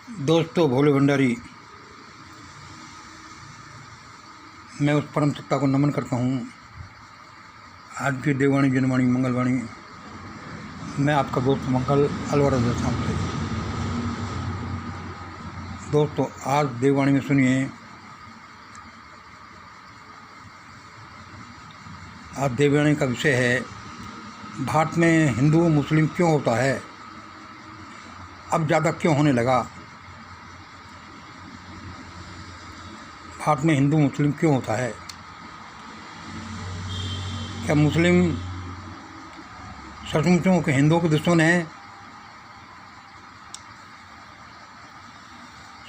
दोस्तों, भोले भंडारी, मैं उस परम सत्ता को नमन करता हूँ। आज की देववाणी जनवाणी मंगलवाणी, मैं आपका दोस्त मंगल अलवर शाम से। दोस्तों, आज देववाणी में सुनिए। आज देववाणी का विषय है, भारत में हिंदू मुस्लिम क्यों होता है, अब ज़्यादा क्यों होने लगा। भारत में हिंदू मुस्लिम क्यों होता है? क्या मुस्लिम सचमुचों के हिंदुओं के दुश्मन हैं?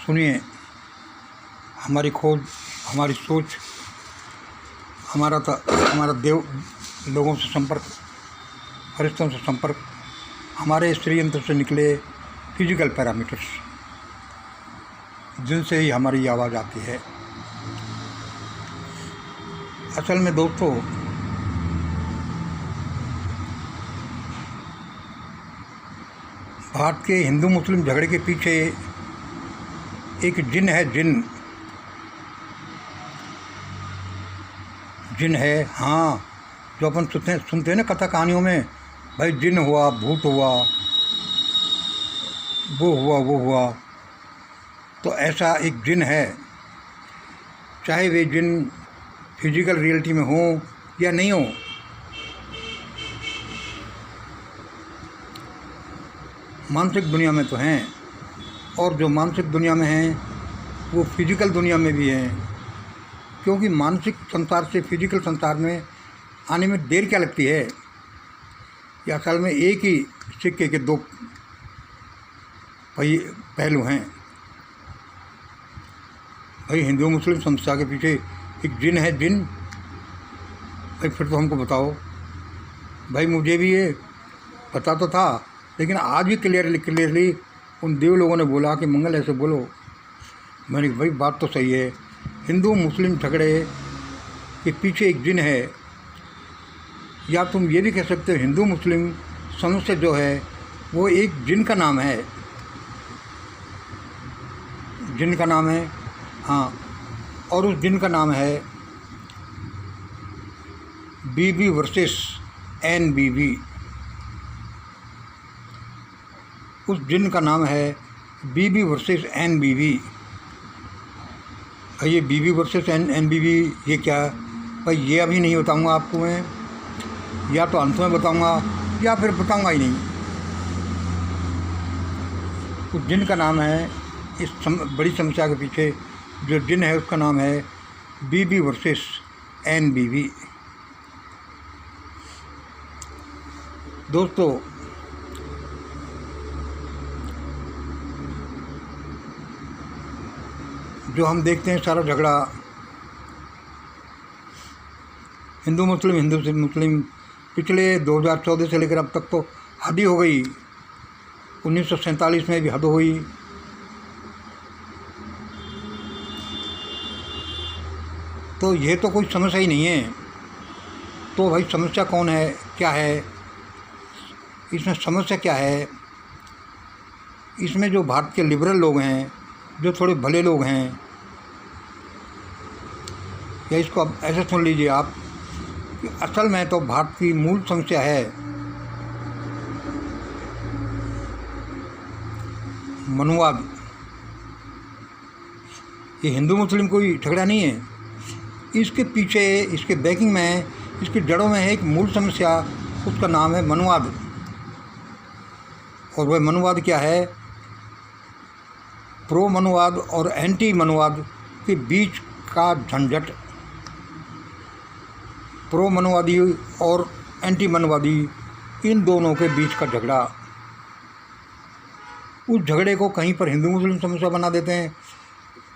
सुनिए, हमारी खोज, हमारी सोच, हमारा देव लोगों से संपर्क, फरिश्तों से संपर्क, हमारे स्त्री यंत्र से निकले फिजिकल पैरामीटर्स, जिनसे ही हमारी आवाज़ आती है। असल में दोस्तों, भारत के हिंदू मुस्लिम झगड़े के पीछे एक जिन है। जिन है, हाँ, जो अपन सुनते हैं ना कथा कहानियों में, भाई जिन हुआ, भूत हुआ, वो हुआ। तो ऐसा एक जिन है, चाहे वे जिन फिजिकल रियलिटी में हो या नहीं हो। मानसिक दुनिया में तो हैं, और जो मानसिक दुनिया में हैं वो फिजिकल दुनिया में भी हैं। क्योंकि मानसिक संसार से फिजिकल संसार में आने में देर क्या लगती है। या असल में एक ही सिक्के के दो पहलू हैं। भाई, हिंदू मुस्लिम समस्या के पीछे एक जिन है। जिन भाई, फिर तो हमको बताओ। भाई, मुझे भी ये पता तो था, लेकिन आज भी क्लियरली उन देव लोगों ने बोला कि मंगल ऐसे बोलो। मैंने भाई बात तो सही है, हिंदू मुस्लिम झगड़े के पीछे एक जिन है। या तुम ये भी कह सकते हो, हिंदू मुस्लिम समस्या जो है वो एक जिन का नाम है। जिन का नाम है, हाँ, और उस जिन का नाम है बीबी वर्सेस एनबीबी। उस जिन का नाम है बीबी वर्सेस एनबीबी। भाई, ये बीबी वर्सेस एनबीबी ये क्या? भाई, ये अभी नहीं बताऊंगा आपको मैं, या तो अंत में बताऊंगा या फिर बताऊंगा ही नहीं। उस जिन का नाम है, इस बड़ी समस्या के पीछे जो जिन है उसका नाम है बीबी वर्सेस एनबीबी। दोस्तों, जो हम देखते हैं सारा झगड़ा हिंदू से मुस्लिम पिछले 2014 से लेकर अब तक तो हद ही हो गई। 1947 में भी हद हुई। तो ये तो कोई समस्या ही नहीं है। तो भाई, समस्या कौन है, क्या है इसमें? समस्या क्या है इसमें? जो भारत के लिबरल लोग हैं, जो थोड़े भले लोग हैं, या इसको अब ऐसे सुन लीजिए आप कि असल में तो भारत की मूल समस्या है मनुवाद। ये हिंदू मुस्लिम कोई झगड़ा नहीं है। इसके पीछे, इसके बैकिंग में, इसकी जड़ों में है एक मूल समस्या, उसका नाम है मनुवाद। और वह मनुवाद क्या है? प्रो मनुवाद और एंटी मनुवाद के बीच का झंझट। प्रो मनुवादी और एंटी मनुवादी, इन दोनों के बीच का झगड़ा। उस झगड़े को कहीं पर हिंदू मुस्लिम समस्या बना देते हैं,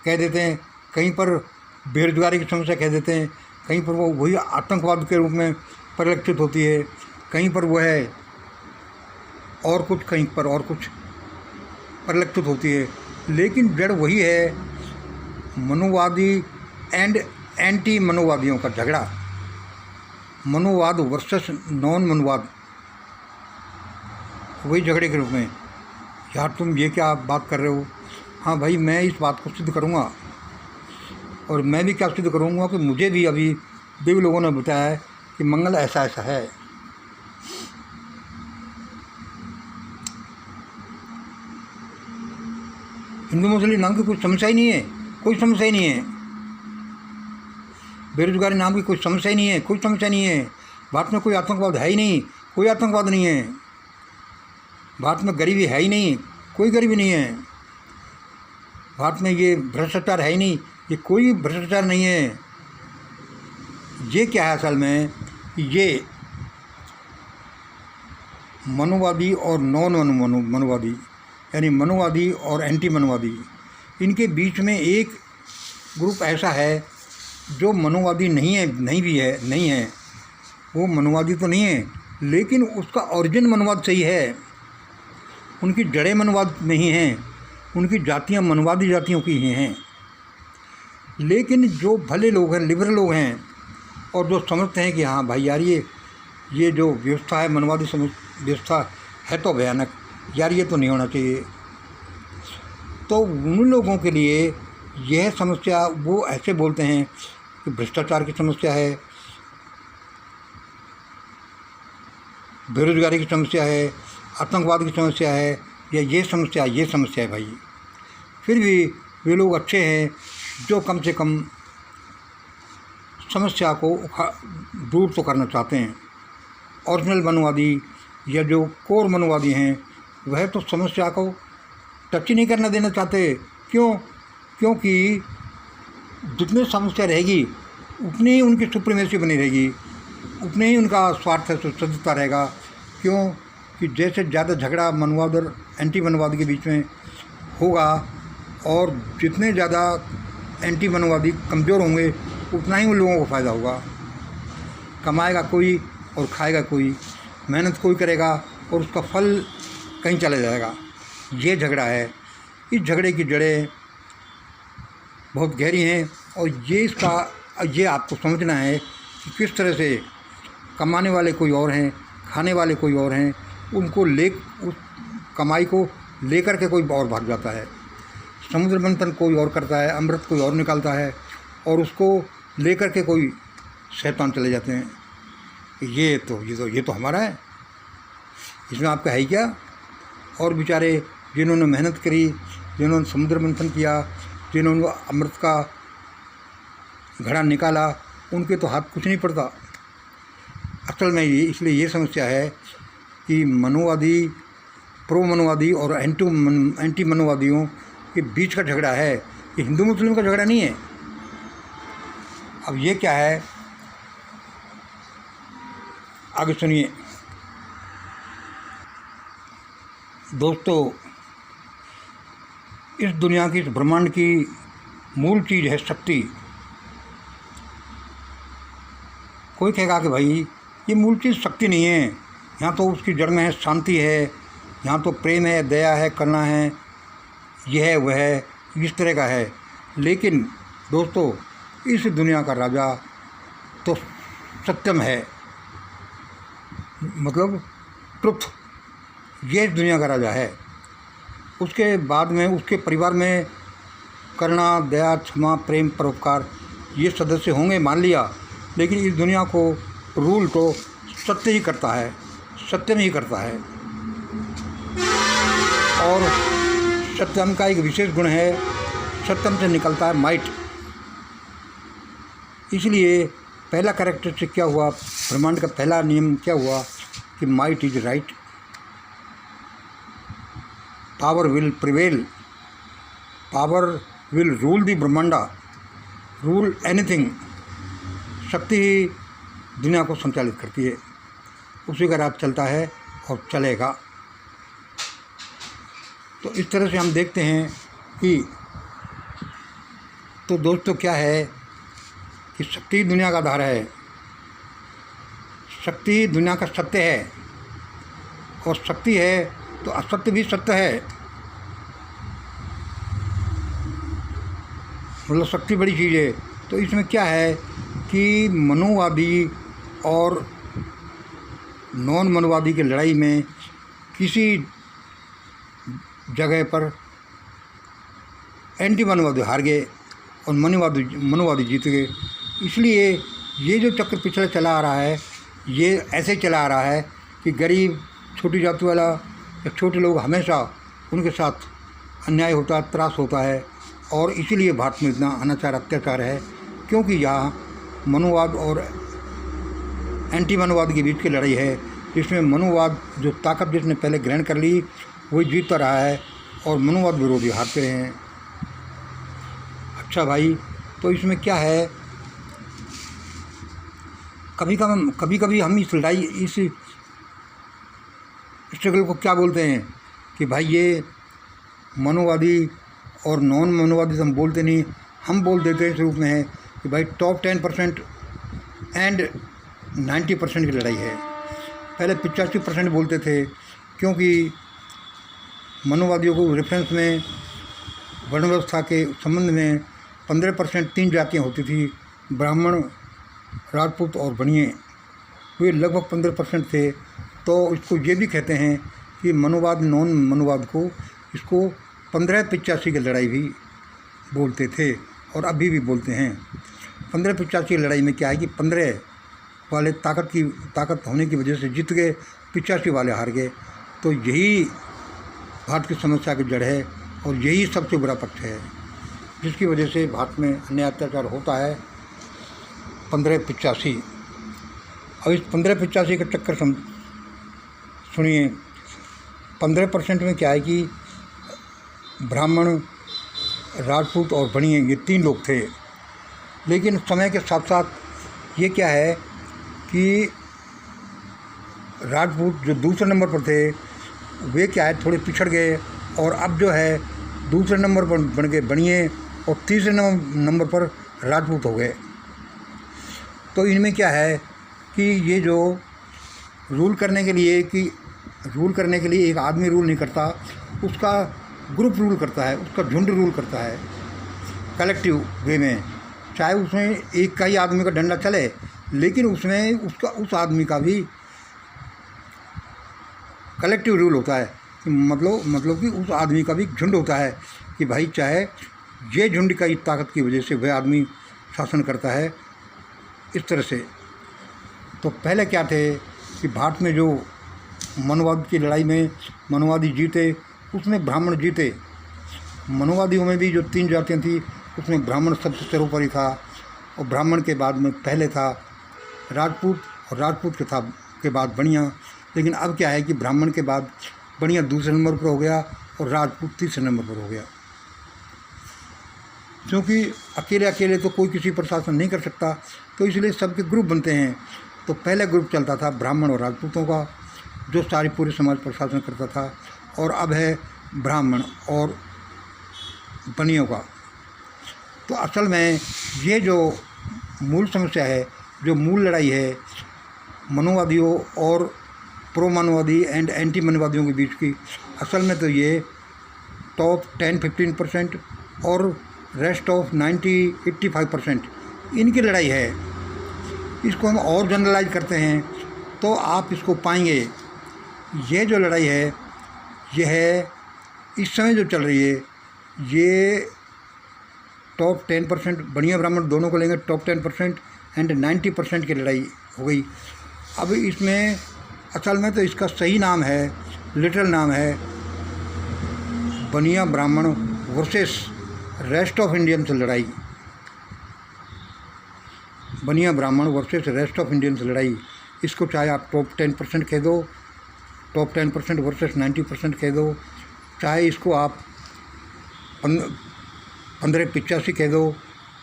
कह देते हैं, कहीं पर बेरोजगारी की समस्या कह देते हैं, कहीं पर वो वही आतंकवाद के रूप में परिलक्षित होती है, कहीं पर वो है और कुछ, कहीं पर और कुछ परिलक्षित होती है। लेकिन जड़ वही है, मनुवादी एंड एंटी मनुवादियों का झगड़ा। मनुवाद वर्सेस नॉन मनुवाद, वही झगड़े के रूप में। यार, तुम ये क्या बात कर रहे हो? हाँ भाई, मैं इस बात को सिद्ध करूँगा, और मैं भी क्या सिद्ध करूँगा कि मुझे भी अभी देव लोगों ने बताया है कि मंगल ऐसा ऐसा है। हिंदू मुस्लिम नाम की कोई समस्या ही नहीं है, कोई समस्या ही नहीं है। बेरोजगारी नाम की कोई समस्या ही नहीं है, कोई समस्या नहीं है। भारत में कोई आतंकवाद है ही नहीं, कोई आतंकवाद नहीं है। भारत में गरीबी है ही नहीं, कोई गरीबी नहीं है। भारत में ये भ्रष्टाचार है ही नहीं, ये कोई भ्रष्टाचार नहीं है। ये क्या है असल में, ये मनुवादी और नॉन मनुवादी, यानी मनुवादी और एंटी मनुवादी, इनके बीच में एक ग्रुप ऐसा है जो मनुवादी नहीं है। वो मनुवादी तो नहीं है, लेकिन उसका ओरिजिन मनुवाद सही है। उनकी जड़ें मनुवाद नहीं हैं, उनकी जातियाँ मनुवादी जातियों की ही हैं। लेकिन जो भले लोग हैं, लिबरल लोग हैं, और जो समझते हैं कि हाँ भाई यार, ये जो व्यवस्था है, मनुवादी व्यवस्था है तो भयानक, यार ये तो नहीं होना चाहिए, तो उन लोगों के लिए यह समस्या, वो ऐसे बोलते हैं कि भ्रष्टाचार की समस्या है, बेरोजगारी की समस्या है, आतंकवाद की समस्या है, या ये समस्या है भाई। फिर भी वे लोग अच्छे हैं जो कम से कम समस्या को दूर तो करना चाहते हैं। ओरिजिनल मनुवादी या जो कोर मनुवादी हैं, वह तो समस्या को टच ही नहीं करना देना चाहते। क्योंकि जितनी समस्या रहेगी उतनी ही उनकी सुप्रीमेसी बनी रहेगी, उतने ही उनका स्वार्थ सदस्यता रहेगा। क्यों कि जैसे ज़्यादा झगड़ा मनुवाद और एंटी मनुवाद के बीच में होगा, और जितने ज़्यादा एंटी मनुवादी कमज़ोर होंगे, उतना ही उन लोगों को फ़ायदा होगा। कमाएगा कोई और खाएगा कोई, मेहनत कोई करेगा और उसका फल कहीं चला जाएगा। ये झगड़ा है। इस झगड़े की जड़ें बहुत गहरी हैं, और ये आपको समझना है कि किस तरह से कमाने वाले कोई और हैं, खाने वाले कोई और हैं, उस कमाई को लेकर के कोई और भाग जाता है। समुद्र मंथन कोई और करता है, अमृत कोई और निकालता है, और उसको लेकर के कोई शैतान चले जाते हैं। ये तो हमारा है, इसमें आपका है ही क्या। और बेचारे जिन्होंने मेहनत करी, जिन्होंने समुद्र मंथन किया, जिन्होंने अमृत का घड़ा निकाला, उनके तो हाथ कुछ नहीं पड़ता। असल में इसलिए ये समस्या है कि मनुवादी, प्रो मनुवादी और एंटी मनुवादियों के बीच का झगड़ा है, ये हिंदू मुस्लिम का झगड़ा नहीं है। अब ये क्या है, आगे सुनिए दोस्तों। इस दुनिया की, इस ब्रह्मांड की मूल चीज़ है शक्ति। कोई कहेगा कि भाई ये मूल चीज़ शक्ति नहीं है, यहाँ तो उसकी जड़ में है शांति है, यहाँ तो प्रेम है, दया है, करुणा है, यह है वह है, इस तरह का है। लेकिन दोस्तों, इस दुनिया का राजा तो सत्यम है, मतलब ट्रुथ, ये इस दुनिया का राजा है। उसके बाद में उसके परिवार में करुणा, दया, क्षमा, प्रेम, परोपकार ये सदस्य होंगे, मान लिया, लेकिन इस दुनिया को रूल तो सत्य ही करता है, सत्यम ही करता है। और सत्यम का एक विशेष गुण है, सत्यम से निकलता है माइट। इसलिए पहला कैरेक्टरिस्टिक क्या हुआ, ब्रह्मांड का पहला नियम क्या हुआ कि might is right, power will prevail, power will rule the brahmanda, rule anything. शक्ति ही दुनिया को संचालित करती है, उसी का राज चलता है और चलेगा। तो इस तरह से हम देखते हैं कि तो दोस्तों क्या है कि शक्ति दुनिया का आधार है, शक्ति दुनिया का सत्य है, और शक्ति है तो असत्य भी सत्य है। मतलब शक्ति बड़ी चीज़ है। तो इसमें क्या है कि मनुवादी और नॉन मनुवादी की लड़ाई में किसी जगह पर एंटी मनुवादी हार गए और मनुवादी जीत गए। इसलिए ये जो चक्र पिछले चला आ रहा है, ये ऐसे चला आ रहा है कि गरीब, छोटी जाति वाला या छोटे लोग हमेशा उनके साथ अन्याय होता है, त्रास होता है। और इसीलिए भारत में इतना अनाचार अत्याचार है, क्योंकि यहाँ मनुवाद और एंटी मनुवाद के बीच की लड़ाई है, जिसमें मनुवाद जो ताकत जिसने पहले ग्रहण कर ली वही जीतता रहा है और मनुवाद विरोधी हारते रहे हैं। अच्छा भाई, तो इसमें क्या है, कभी कभी हम इस लड़ाई, इस स्ट्रगल को क्या बोलते हैं कि भाई ये मनुवादी और नॉन मनुवादी हम बोलते नहीं, हम बोल देते हैं इस रूप में है कि भाई टॉप 10% एंड 90% की लड़ाई है। पहले 85% बोलते थे, क्योंकि मनुवादियों को रेफरेंस में वर्ण व्यवस्था के संबंध में 15% 3 जातियाँ होती थी, ब्राह्मण, राजपूत और बनिए, वे लगभग 15% थे। तो इसको ये भी कहते हैं कि मनुवाद नॉन मनुवाद को, इसको 1585 की लड़ाई भी बोलते थे और अभी भी बोलते हैं। 1585 की लड़ाई में क्या है कि 15 वाले ताकत होने की वजह से जीत गए, 85 वाले हार गए। तो यही भारत की समस्या की जड़ है और यही सबसे बुरा पक्ष है, जिसकी वजह से भारत में अन्याय अत्याचार होता है। 1585, अब इस 1585 का चक्कर सुनिए। 15% में क्या है कि ब्राह्मण, राजपूत और बनिए, ये 3 लोग थे। लेकिन समय के साथ साथ ये क्या है कि राजपूत जो दूसरे नंबर पर थे, वे क्या है थोड़े पिछड़ गए और अब जो है दूसरे नंबर पर बन गए बनिए और तीसरे नंबर पर राजपूत हो गए। तो इनमें क्या है कि ये जो रूल करने के लिए एक आदमी रूल नहीं करता, उसका ग्रुप रूल करता है, उसका झुंड रूल करता है कलेक्टिव वे में। चाहे उसमें एक का ही आदमी का डंडा चले, लेकिन उसमें उस आदमी का भी कलेक्टिव रूल होता है। मतलब कि उस आदमी का भी झुंड होता है कि भाई चाहे ये झुंड का ताकत की वजह से वह आदमी शासन करता है, इस तरह से। तो पहले क्या थे कि भारत में जो मनुवाद की लड़ाई में मनुवादी जीते, उसमें ब्राह्मण जीते। मनुवादियों में भी जो 3 जातियाँ थी, उसमें ब्राह्मण सबसे सर्वोपरि था और ब्राह्मण के बाद में पहले था राजपूत और राजपूत के बाद बनिया। लेकिन अब क्या है कि ब्राह्मण के बाद बनिया दूसरे नंबर पर हो गया और राजपूत तीसरे नंबर पर हो गया, क्योंकि अकेले तो कोई किसी पर शासन नहीं कर सकता, तो इसलिए सबके ग्रुप बनते हैं। तो पहले ग्रुप चलता था ब्राह्मण और राजपूतों का, जो सारी पूरे समाज पर शासन करता था, और अब है ब्राह्मण और बनियों का। तो असल में ये जो मूल समस्या है, जो मूल लड़ाई है मनुवादियों और प्रो मनुवादी एंड एंटी मनुवादियों के बीच की, असल में तो ये टॉप 10-15% और रेस्ट ऑफ 90-85% इनकी लड़ाई है। इसको हम और जनरलाइज करते हैं तो आप इसको पाएंगे, ये जो लड़ाई है ये है इस समय जो चल रही है, ये टॉप 10% बनिया ब्राह्मण दोनों को लेंगे, टॉप 10% एंड 90% की लड़ाई हो गई। अब इसमें असल में तो इसका सही नाम है, लिटरल नाम है बनिया ब्राह्मण वर्सेस रेस्ट ऑफ इंडियंस लड़ाई। बनिया ब्राह्मण वर्सेस रेस्ट ऑफ इंडियंस लड़ाई। इसको चाहे आप टॉप 10% कह दो, टॉप 10% वर्सेस 90% कह दो, चाहे इसको आप 1585 कह दो,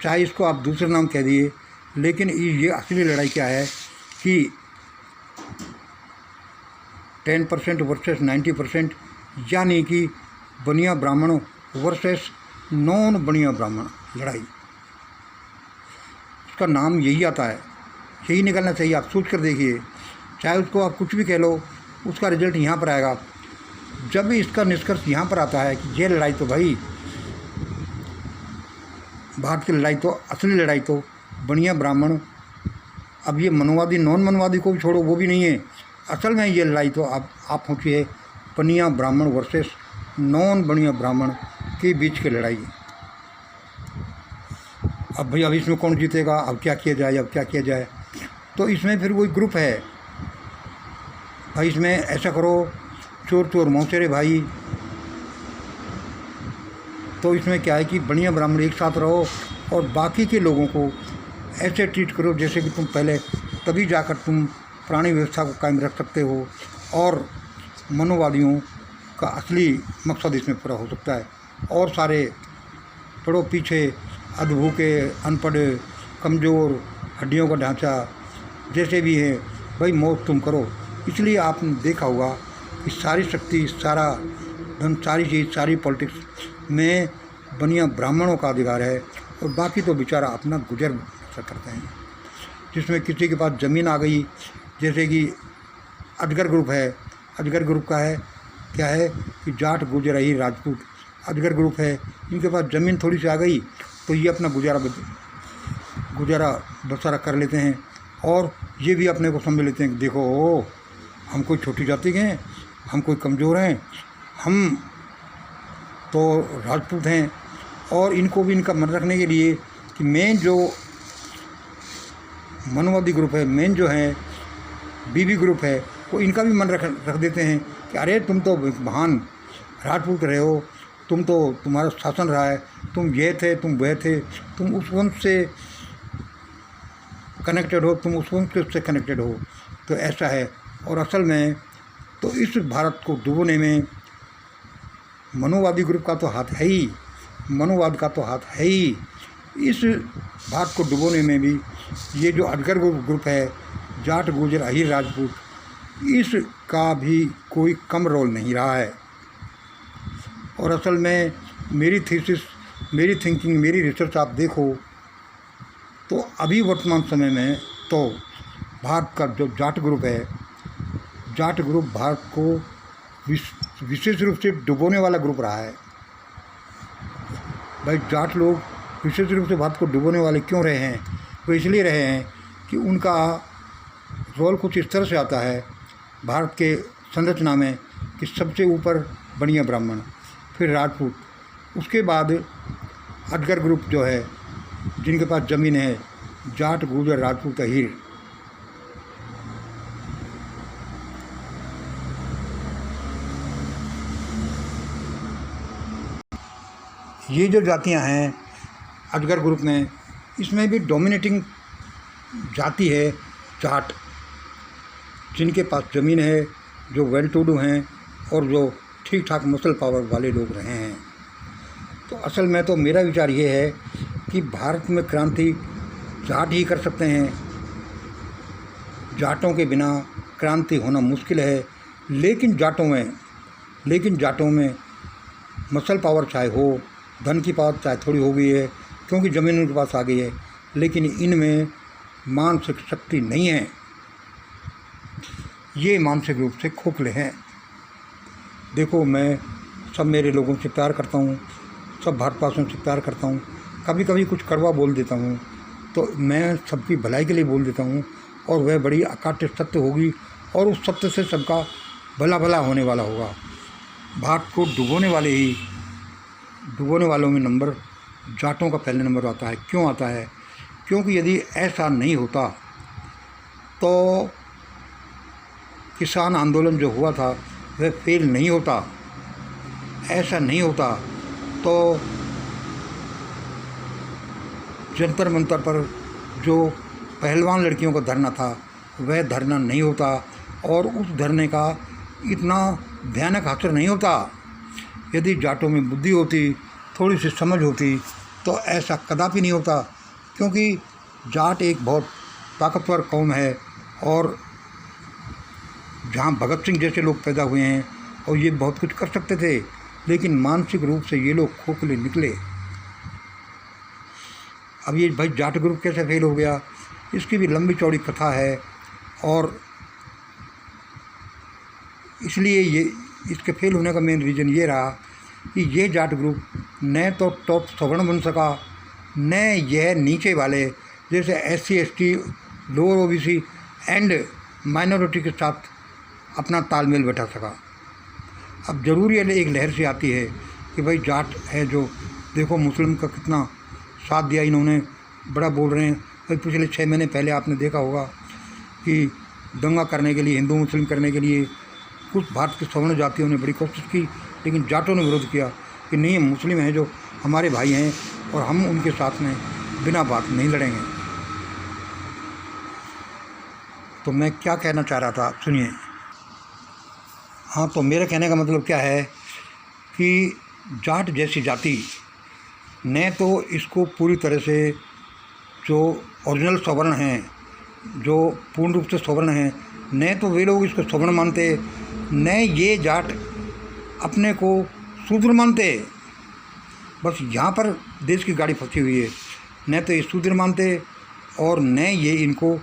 चाहे इसको आप दूसरे नाम कह दिए। लेकिन ये असली लड़ाई क्या है कि 10% वर्सेस 90%, यानी कि बनिया ब्राह्मण वर्सेस नॉन बनिया ब्राह्मण लड़ाई। उसका नाम यही आता है, यही निकलना चाहिए। आप सोच कर देखिए, चाहे उसको आप कुछ भी कह लो, उसका रिजल्ट यहाँ पर आएगा। जब इसका निष्कर्ष यहाँ पर आता है कि ये लड़ाई तो भाई भारत की लड़ाई, तो असली लड़ाई तो बनिया ब्राह्मण, अब ये मनुवादी नॉन मनुवादी को भी छोड़ो, वो भी नहीं है। असल में ये लड़ाई तो आप सोचिए है बनिया ब्राह्मण वर्सेस नॉन बनिया ब्राह्मण के बीच की लड़ाई। अब भाई अब इसमें कौन जीतेगा, अब क्या किया जाए, अब क्या किया जाए। तो इसमें फिर वही ग्रुप है भाई, इसमें ऐसा करो, चोर चोर मौसेरे भाई। तो इसमें क्या है कि बढ़िया ब्राह्मण एक साथ रहो और बाकी के लोगों को ऐसे ट्रीट करो जैसे कि तुम पहले, तभी जाकर तुम प्राणी व्यवस्था को कायम रख सकते हो और मनोवादियों का असली मकसद इसमें पूरा हो सकता है। और सारे पड़ो पीछे अधभूखे, अनपढ़, कमज़ोर, हड्डियों का ढांचा जैसे भी है भाई, मौत तुम करो। इसलिए आपने देखा होगा कि सारी शक्ति, सारा धन, सारी चीज़, सारी पॉलिटिक्स में बनिया ब्राह्मणों का अधिकार है और बाकी तो बेचारा अपना गुजर बसर करते हैं। जिसमें किसी के पास ज़मीन आ गई, जैसे कि अजगर ग्रुप है, अजगर ग्रुप का है क्या है कि जाट, गुजर, अहीर, राजपूत अजगर ग्रुप है। इनके पास ज़मीन थोड़ी सी आ गई तो ये अपना गुजारा बसरा कर लेते हैं और ये भी अपने को समझ लेते हैं कि देखो हम कोई छोटी जाति के हैं, हम कोई कमज़ोर हैं, हम तो राजपूत हैं। और इनको भी इनका मन रखने के लिए कि मेन जो मनोवादी ग्रुप है, मेन जो है बीबी ग्रुप है, वो इनका भी मन रख देते हैं कि अरे तुम तो महान राजपूत रहे हो, तुम तो, तुम्हारा शासन रहा है, तुम ये थे, तुम वह थे, तुम उस वंश से कनेक्टेड हो, तुम उस वंश से कनेक्टेड हो। तो ऐसा है। और असल में तो इस भारत को डुबोने में मनोवादी ग्रुप का तो हाथ है ही, मनोवाद का तो हाथ है ही। इस भारत को डुबोने में भी ये जो अजगर ग्रुप है, जाट, गुजर, अहीर, राजपूत, इसका भी कोई कम रोल नहीं रहा है। और असल में मेरी थीसिस, मेरी थिंकिंग, मेरी रिसर्च आप देखो तो अभी वर्तमान समय में तो भारत का जो जाट ग्रुप है, जाट ग्रुप भारत को विशेष रूप से डुबोने वाला ग्रुप रहा है। भाई जाट लोग विशेष रूप से भारत को डुबोने वाले क्यों रहे हैं? वो इसलिए रहे हैं कि उनका रोल कुछ इस तरह से आता है भारत के संरचना में कि सबसे ऊपर बढ़िया ब्राह्मण, फिर राजपूत, उसके बाद अजगर ग्रुप जो है जिनके पास ज़मीन है, जाट, गुजर, राजपूत, अहीर। ये जो जातियां हैं अजगर ग्रुप में, इसमें भी डोमिनेटिंग जाति है जाट, जिनके पास ज़मीन है, जो वेल टू डू हैं और जो ठीक ठाक मसल पावर वाले लोग रहे हैं। तो असल में तो मेरा विचार ये है कि भारत में क्रांति जाट ही कर सकते हैं। जाटों के बिना क्रांति होना मुश्किल है। लेकिन जाटों में मसल पावर चाहे हो, धन की पावर चाहे थोड़ी हो गई है क्योंकि ज़मीन उनके पास आ गई है, लेकिन इनमें मानसिक शक्ति नहीं है। ये मानसिक रूप से खोखले हैं। देखो, मैं सब मेरे लोगों से प्यार करता हूँ, सब भारतवासियों से प्यार करता हूँ। कभी कभी कुछ कड़वा बोल देता हूँ तो मैं सबकी भलाई के लिए बोल देता हूँ और वह बड़ी अकाट्य सत्य होगी और उस सत्य से सबका भला भला होने वाला होगा। भारत को डुबोने वालों में नंबर जाटों का पहले नंबर आता है। क्यों आता है? क्योंकि यदि ऐसा नहीं होता तो किसान आंदोलन जो हुआ था वह फेल नहीं होता। ऐसा नहीं होता तो जंतर मंतर पर जो पहलवान लड़कियों का धरना था वह धरना नहीं होता और उस धरने का इतना भयानक असर नहीं होता। यदि जाटों में बुद्धि होती, थोड़ी सी समझ होती तो ऐसा कदापि नहीं होता। क्योंकि जाट एक बहुत ताकतवर कौम है और जहाँ भगत सिंह जैसे लोग पैदा हुए हैं और ये बहुत कुछ कर सकते थे, लेकिन मानसिक रूप से ये लोग खोखले निकले। अब ये भाई जाट ग्रुप कैसे फेल हो गया, इसकी भी लंबी चौड़ी कथा है और इसलिए ये इसके फेल होने का मेन रीज़न ये रहा कि ये जाट ग्रुप न तो टॉप सवर्ण बन सका, न यह नीचे वाले जैसे SC ST, lower OBC and minority के साथ अपना तालमेल बैठा सका। अब ज़रूरी एक लहर से आती है कि भाई जाट है जो देखो मुस्लिम का कितना साथ दिया इन्होंने, बड़ा बोल रहे हैं। भाई पिछले 6 महीने पहले आपने देखा होगा कि दंगा करने के लिए, हिंदू मुस्लिम करने के लिए कुछ भारत के सवर्ण जातियों ने बड़ी कोशिश की, लेकिन जाटों ने विरोध किया कि नहीं, हम मुस्लिम हैं जो हमारे भाई हैं और हम उनके साथ में बिना बात नहीं लड़ेंगे। तो मैं क्या कहना चाह रहा था, सुनिए। हाँ, तो मेरे कहने का मतलब क्या है कि जाट जैसी जाति ने तो इसको पूरी तरह से, जो ओरिजिनल सवर्ण हैं, जो पूर्ण रूप से सवर्ण हैं, न तो वे लोग इसको सवर्ण मानते, न ये जाट अपने को शूद्र मानते। बस यहाँ पर देश की गाड़ी फंसी हुई है। न तो ये शूद्र मानते और न ये इनको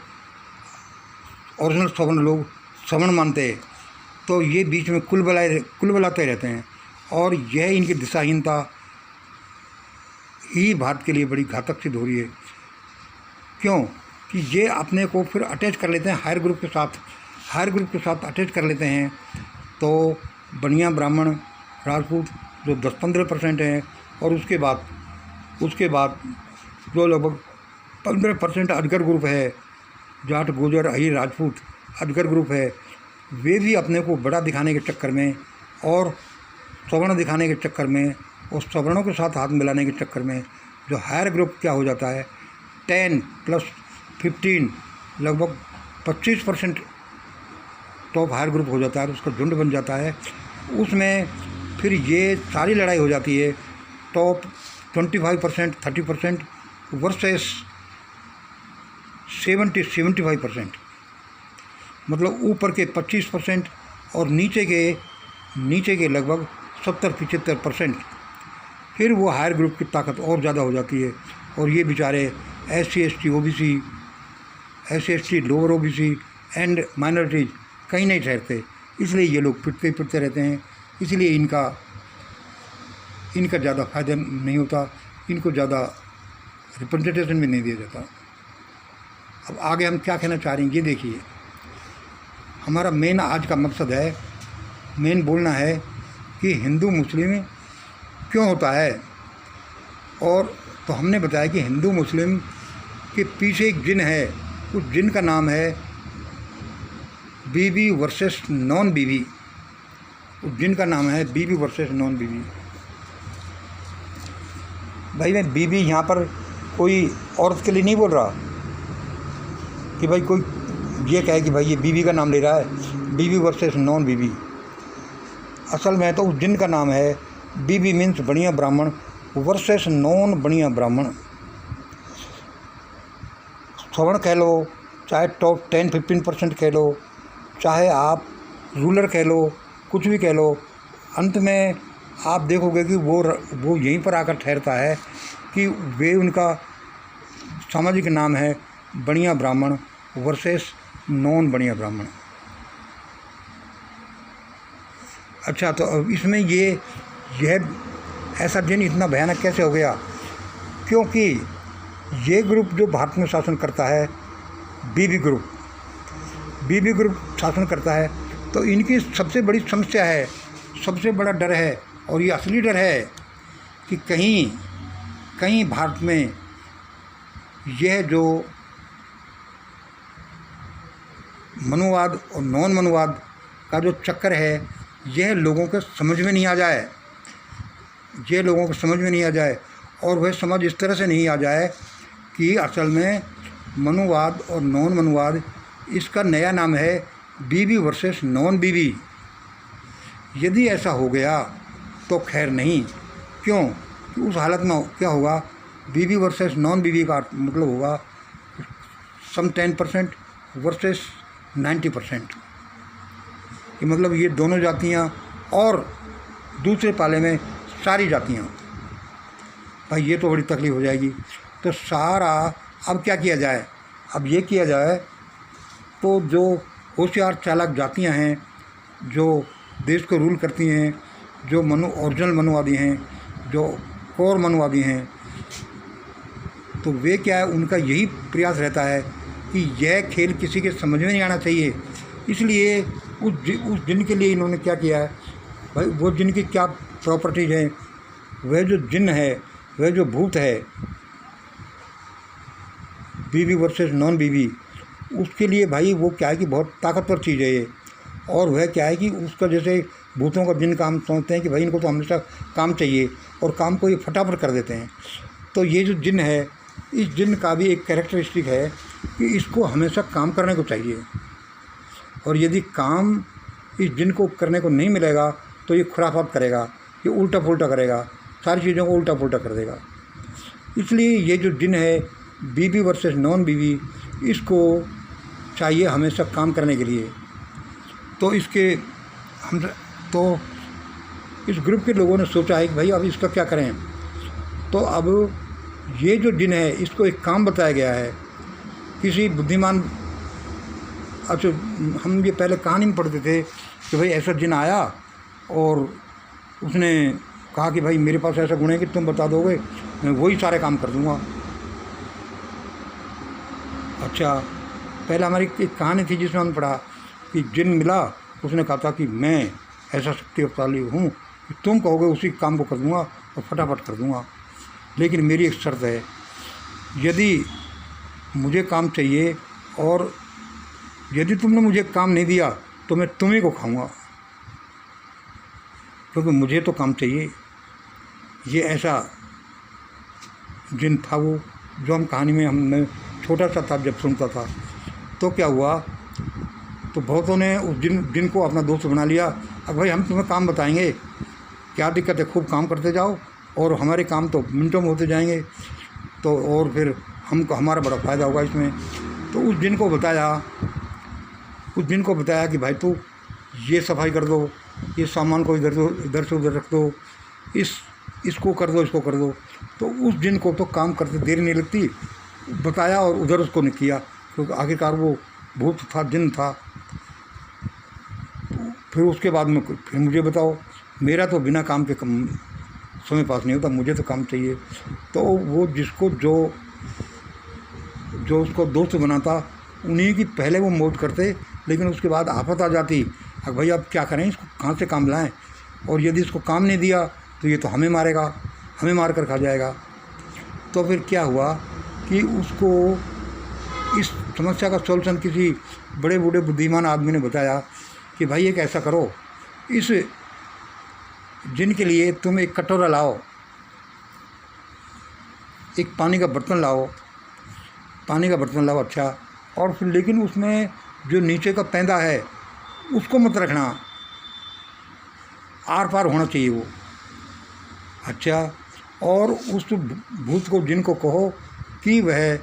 ओरिजिनल सवर्ण लोग सवर्ण मानते। तो ये बीच में कुल बलाते रहते हैं और यह इनकी दिशाहीनता ही भारत के लिए बड़ी घातक सिद्ध हो रही है। क्यों कि ये अपने को फिर अटैच कर लेते हैं हायर ग्रुप के साथ अटैच कर लेते हैं। तो बनिया ब्राह्मण राजपूत जो 10-15% हैं, और उसके बाद जो लगभग 15% अजगर ग्रुप है, जाट गुजर अहीर राजपूत अजगर ग्रुप है, वे भी अपने को बड़ा दिखाने के चक्कर में और सवर्ण दिखाने के चक्कर में और सवर्णों के साथ हाथ मिलाने के चक्कर में जो हायर ग्रुप क्या हो जाता है, 10 + 15 लगभग 25% टॉप हायर ग्रुप हो जाता है, उसका झुंड बन जाता है। उसमें फिर ये सारी लड़ाई हो जाती है टॉप 25%, 30% वर्सेस 70-75%, मतलब ऊपर के 25% और नीचे के लगभग 70-75%। फिर वो हायर ग्रुप की ताकत और ज़्यादा हो जाती है और ये बेचारे SC ST lower OBC and minorities कहीं नहीं ठहरते, इसलिए ये लोग पिटते रहते हैं। इसलिए इनका ज़्यादा फ़ायदा नहीं होता, इनको ज़्यादा रिप्रेजेंटेशन भी नहीं दिया जाता। अब आगे हम क्या कहना चाह रहे हैं ये देखिए। हमारा मेन आज का मकसद है, मेन बोलना है कि हिंदू मुस्लिम क्यों होता है। और तो हमने बताया कि हिंदू मुस्लिम के पीछे एक जिन है, उस जिन का नाम है बीबी वर्सेस नॉन बीबी। उस जिन का नाम है बीबी वर्सेस नॉन बीबी। भाई मैं बीबी यहाँ पर कोई औरत के लिए नहीं बोल रहा कि भाई कोई ये कहे कि भाई ये बीबी का नाम ले रहा है, बीबी वर्सेस नॉन बीबी। असल में तो उस जिन का नाम है बीबी मीन्स बढ़िया ब्राह्मण वर्सेस नॉन बढ़िया ब्राह्मण। सवर्ण कह लो, चाहे टॉप 10-15% कह लो, चाहे आप रूलर कह लो, कुछ भी कह लो, अंत में आप देखोगे कि वो यहीं पर आकर ठहरता है कि वे उनका सामाजिक नाम है बढ़िया ब्राह्मण वर्सेस नॉन बढ़िया ब्राह्मण। अच्छा, तो अब इसमें यह ऐसा जिन इतना भयानक कैसे हो गया? क्योंकि ये ग्रुप जो भारत में शासन करता है, बीबी ग्रुप शासन करता है, तो इनकी सबसे बड़ी समस्या है, सबसे बड़ा डर है, और ये असली डर है कि कहीं भारत में यह जो मनुवाद और नॉन मनुवाद का जो चक्कर है, यह लोगों के समझ में नहीं आ जाए, और वह समझ इस तरह से नहीं आ जाए कि असल में मनुवाद और नॉन मनुवाद, इसका नया नाम है बीबी वर्सेस नॉन बीबी। यदि ऐसा हो गया तो खैर नहीं। क्यों? उस हालत में क्या होगा, बीबी वर्सेस नॉन बीबी का मतलब होगा सम 10% वर्सेस 90%, कि मतलब ये दोनों जातियाँ और दूसरे पाले में सारी जातियाँ। भाई ये तो बड़ी तकलीफ हो जाएगी। तो सारा अब क्या किया जाए? अब ये किया जाए तो जो होशियार चालाक जातियाँ हैं, जो देश को रूल करती हैं, जो ओरिजिनल मनुवादी हैं, जो कोर मनुवादी हैं, तो वे क्या है, उनका यही प्रयास रहता है कि यह खेल किसी के समझ में नहीं आना चाहिए। इसलिए उस जिन के लिए इन्होंने क्या किया है, भाई वो जिन की क्या प्रॉपर्टीज़ हैं, वह जो जिन है, वह जो भूत है, बीवी वर्सेस नॉन बीवी, उसके लिए भाई वो क्या है कि बहुत ताकतवर चीज़ है ये। और वह क्या है कि उसका जैसे भूतों का जिन काम समझते हैं कि भाई इनको तो हमेशा काम चाहिए और काम को ये फटाफट कर देते हैं। तो ये जो जिन है, इस जिन का भी एक कैरेक्टरिस्टिक है कि इसको हमेशा काम करने को चाहिए, और यदि काम इस जिन को करने को नहीं मिलेगा तो ये खुराफात करेगा, ये उल्टा पुल्टा करेगा, सारी चीज़ों को उल्टा पुल्टा कर देगा। इसलिए ये जो जिन है बीवी वर्सेस नॉन बीवी, इसको चाहिए हमेशा काम करने के लिए। तो इस ग्रुप के लोगों ने सोचा है कि भाई अब इसका क्या करें। तो अब ये जो जिन है इसको एक काम बताया गया है किसी बुद्धिमान। अच्छा, हम ये पहले कहानी में पढ़ते थे कि भाई ऐसा जिन आया और उसने कहा कि भाई मेरे पास ऐसा गुण है कि तुम बता दोगे मैं वही सारे काम कर दूंगा। अच्छा, पहले हमारी एक कहानी थी जिसमें हमने पढ़ा कि जिन मिला, उसने कहा था कि मैं ऐसा शक्तिशाली हूँ कि तुम कहोगे उसी काम को कर दूंगा और फटाफट कर दूंगा, लेकिन मेरी एक शर्त है, यदि मुझे काम चाहिए और यदि तुमने मुझे काम नहीं दिया तो मैं तुम्ही को खाऊंगा, क्योंकि मुझे तो काम चाहिए। ये ऐसा जिन था वो, जो हम कहानी में हमने छोटा सा था जब सुनता था। तो क्या हुआ, तो बहुतों ने उस जिन को अपना दोस्त बना लिया। अब भाई हम तुम्हें काम बताएंगे, क्या दिक्कत है, खूब काम करते जाओ और हमारे काम तो मिनटों में होते जाएंगे, तो और फिर हमको हमारा बड़ा फ़ायदा होगा इसमें। तो उस जिन को बताया कि भाई तू ये सफाई कर दो, ये सामान को इधर से उधर रख दो, इसको कर दो, इसको कर दो। तो उस जिन को तो काम करते देर नहीं लगती, बताया और उधर उसको नहीं किया, क्योंकि आखिरकार वो भूत था, जिन था। फिर उसके बाद में फिर मुझे बताओ, मेरा तो बिना काम के समय पास नहीं होता, मुझे तो काम चाहिए। तो वो जिसको जो उसको दोस्त बनाता, उन्हीं की पहले वो मौत करते, लेकिन उसके बाद आफत आ जाती। अब भाई अब क्या करें, इसको कहाँ से काम लाएं, और यदि इसको काम नहीं दिया तो ये तो हमें मारेगा, हमें मार कर खा जाएगा। तो फिर क्या हुआ कि उसको इस समस्या का सॉल्यूशन किसी बड़े बूढ़े बुद्धिमान आदमी ने बताया कि भाई एक ऐसा करो, इस जिन के लिए तुम एक कटोरा लाओ, एक पानी का बर्तन लाओ, अच्छा, और फिर लेकिन उसमें जो नीचे का पैंदा है उसको मत रखना, आर पार होना चाहिए वो। अच्छा, और उस भूत को, जिन को कहो कि वह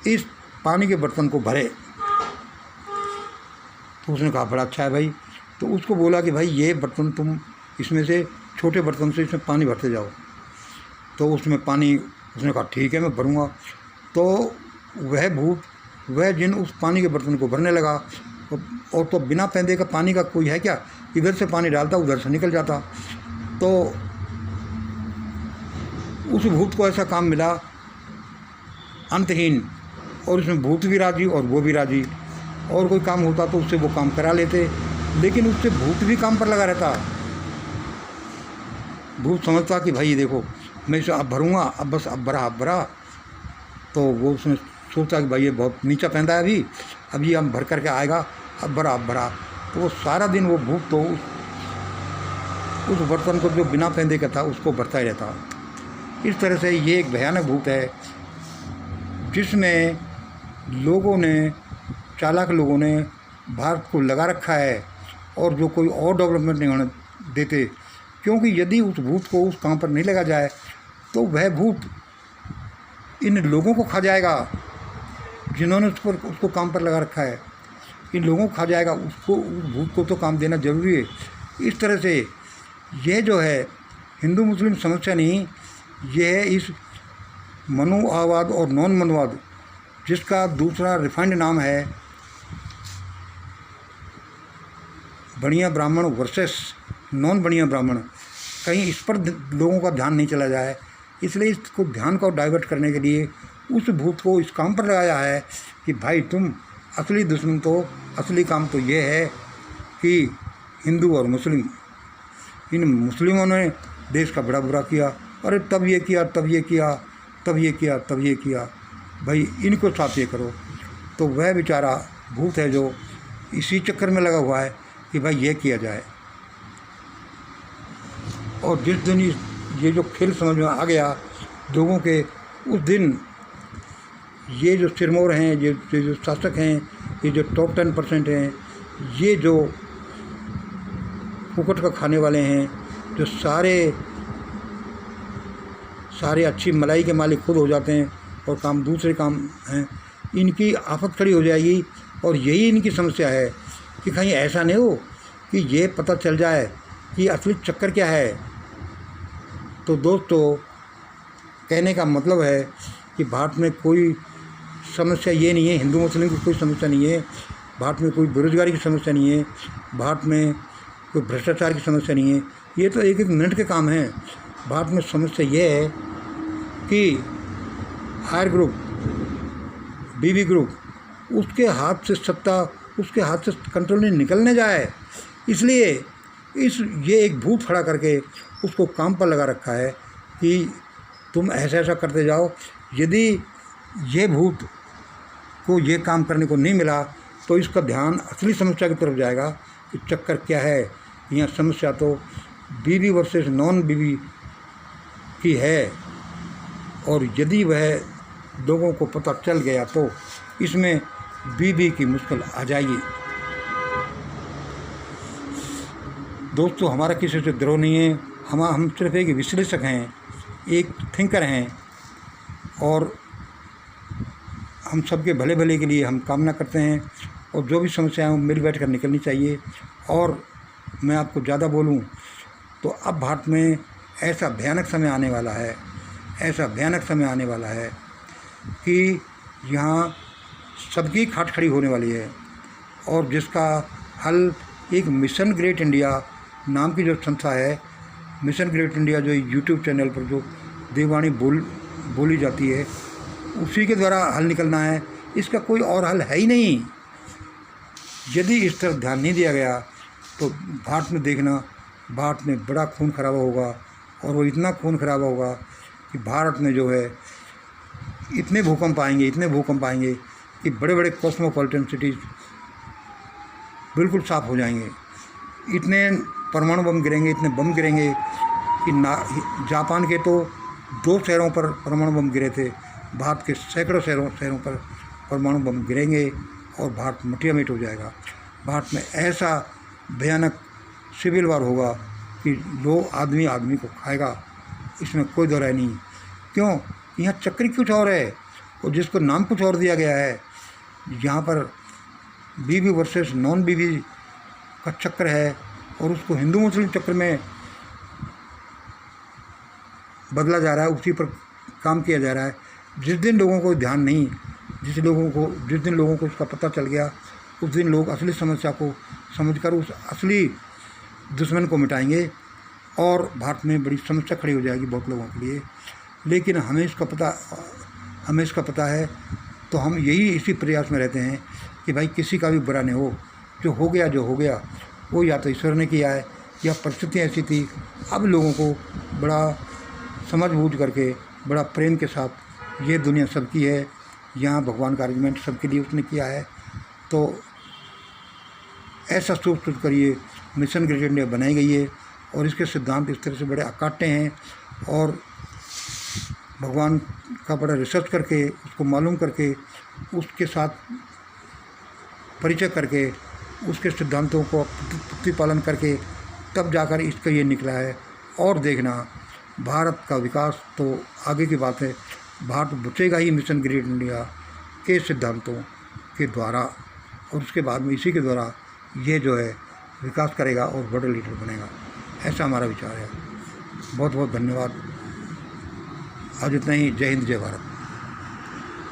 इस पानी के बर्तन को भरे। तो उसने कहा बड़ा अच्छा है भाई। तो उसको बोला कि भाई ये बर्तन तुम इसमें से, छोटे बर्तन से इसमें पानी भरते जाओ। तो उसमें पानी, उसने कहा ठीक है मैं भरूँगा। तो वह भूत, वह जिन उस पानी के बर्तन को भरने लगा, और तो बिना पैंदे का पानी का कोई है क्या, इधर से पानी डालता उधर से निकल जाता। तो उस भूत को ऐसा काम मिला अंतहीन, और उसमें भूत भी राजी और वो भी राजी, और कोई काम होता तो उससे वो काम करा लेते, लेकिन उससे भूत भी काम पर लगा रहता। भूत समझता कि भाई देखो मैं इसे अब भरूँगा, अब भरा। तो वो उसने सोचा कि भाई ये बहुत नीचा पैंदा है, अभी ये हम भर करके आएगा, अब भरा। तो वो सारा दिन वो भूत तो उस बर्तन को जो बिना पैंदे का था उसको भरता ही रहता। इस तरह से ये एक भयानक भूत है जिसमें चालाक लोगों ने भारत को लगा रखा है, और जो कोई और डेवलपमेंट नहीं होने देते, क्योंकि यदि उस भूत को उस काम पर नहीं लगा जाए तो वह भूत इन लोगों को खा जाएगा जिन्होंने उसको काम पर लगा रखा है, इन लोगों को खा जाएगा। उसको, उस भूत को तो काम देना जरूरी है। इस तरह से यह जो है हिंदू मुस्लिम समस्या नहीं, यह है इस मनुवाद और नॉन मनुवाद, जिसका दूसरा रिफाइंड नाम है बढ़िया ब्राह्मण वर्सेस नॉन बढ़िया ब्राह्मण। कहीं इस पर लोगों का ध्यान नहीं चला जाए, इसलिए इसको ध्यान को डाइवर्ट करने के लिए उस भूत को इस काम पर लगाया है कि भाई तुम असली दुश्मन, तो असली काम तो ये है कि हिंदू और मुस्लिम, इन मुस्लिमों ने देश का बड़ा बुरा किया, अरे तब ये किया, तब ये किया, तब ये किया, तब ये किया। भाई इनको साथ ये करो, तो वह बेचारा भूत है जो इसी चक्कर में लगा हुआ है कि भाई ये किया जाए। और जिस दिन ये जो खेल समझ में आ गया लोगों के, उस दिन ये जो सिरमौर हैं, ये जो शासक हैं, ये जो टॉप 10% हैं, ये जो फुकट का खाने वाले हैं, जो सारे अच्छी मलाई के मालिक खुद हो जाते हैं और काम दूसरे काम हैं, इनकी आफत खड़ी हो जाएगी। और यही इनकी समस्या है कि कहीं ऐसा नहीं हो कि ये पता चल जाए कि असली चक्कर क्या है। तो दोस्तों, कहने का मतलब है कि भारत में कोई समस्या ये नहीं है, हिंदू मुस्लिम की कोई समस्या नहीं है, भारत में कोई बेरोजगारी की समस्या नहीं है, भारत में कोई भ्रष्टाचार की समस्या नहीं है। ये तो एक मिनट के काम हैं। भारत में समस्या ये है कि हायर ग्रुप, बीबी ग्रुप, उसके हाथ से सत्ता, उसके हाथ से कंट्रोल नहीं निकलने जाए, इसलिए ये एक भूत खड़ा करके उसको काम पर लगा रखा है कि तुम ऐसा ऐसा करते जाओ। यदि ये भूत को ये काम करने को नहीं मिला तो इसका ध्यान असली समस्या की तरफ जाएगा कि चक्कर क्या है। यहाँ समस्या तो बीवी वर्सेस नॉन बीवी की है, और यदि वह लोगों को पता चल गया तो इसमें बीवी की मुश्किल आ जाएगी। दोस्तों, हमारा किसी से द्रोह नहीं है, हम सिर्फ एक विश्लेषक हैं, एक थिंकर हैं, और हम सबके भले भले के लिए हम कामना करते हैं। और जो भी समस्याएं हैं मिल बैठ कर निकलनी चाहिए। और मैं आपको ज़्यादा बोलूं तो अब भारत में ऐसा भयानक समय आने वाला है, ऐसा भयानक समय आने वाला है कि यहाँ सबकी खाट खड़ी होने वाली है, और जिसका हल एक मिशन ग्रेट इंडिया नाम की जो संस्था है, मिशन ग्रेट इंडिया, जो यूट्यूब चैनल पर जो देववाणी बोली जाती है, उसी के द्वारा हल निकलना है। इसका कोई और हल है ही नहीं। यदि इस तरफ ध्यान नहीं दिया गया तो भारत में देखना, भारत में बड़ा खून खराबा होगा, और वो इतना खून खराबा होगा कि भारत में जो है इतने भूकंप आएंगे कि बड़े बड़े कॉस्मोपॉलिटन सिटीज़ बिल्कुल साफ हो जाएंगे। इतने परमाणु बम गिरेंगे, इतने बम गिरेंगे कि जापान के तो 2 शहरों पर परमाणु बम गिरे थे, भारत के सैकड़ों शहरों पर परमाणु बम गिरेंगे और भारत मटिया मिट हो जाएगा। भारत में ऐसा भयानक सिविल वार होगा कि लोग आदमी को खाएगा, इसमें कोई दो राय नहीं। क्यों? यहाँ चक्कर कुछ और है, और जिसको नाम कुछ और दिया गया है। यहाँ पर बीवी वर्सेस नॉन बीवी का चक्कर है, और उसको हिंदू मुस्लिम चक्कर में बदला जा रहा है, उसी पर काम किया जा रहा है। जिस दिन लोगों को ध्यान नहीं, जिस दिन लोगों को इसका पता चल गया, उस दिन लोग असली समस्या को समझकर उस असली दुश्मन को मिटाएंगे, और भारत में बड़ी समस्या खड़ी हो जाएगी बहुत लोगों के लिए। लेकिन हमें इसका पता है, तो हम इसी प्रयास में रहते हैं कि भाई किसी का भी बुरा नहीं हो। जो हो गया वो या तो ईश्वर ने किया है, या परिस्थितियाँ ऐसी थी। अब लोगों को बड़ा समझ बूझ करके, बड़ा प्रेम के साथ, ये दुनिया सबकी है, यहाँ भगवान का अरेंजमेंट सबके लिए उसने किया है। तो ऐसा सोच कर ये मिशन ग्रेट इंडिया बनाई गई है, और इसके सिद्धांत इस तरह से बड़े अकाट्य हैं, और भगवान का बड़ा रिसर्च करके, उसको मालूम करके, उसके साथ परिचय करके, उसके सिद्धांतों को प्रतिपालन करके, तब जाकर इसका ये निकला है। और देखना, भारत का विकास तो आगे की बात है, भारत बचेगा ही मिशन ग्रेट इंडिया के सिद्धांतों के द्वारा, और उसके बाद में इसी के द्वारा ये जो है विकास करेगा और बड़ा लीडर बनेगा। ऐसा हमारा विचार है। बहुत बहुत धन्यवाद। आज इतना ही। जय हिंद, जय भारत।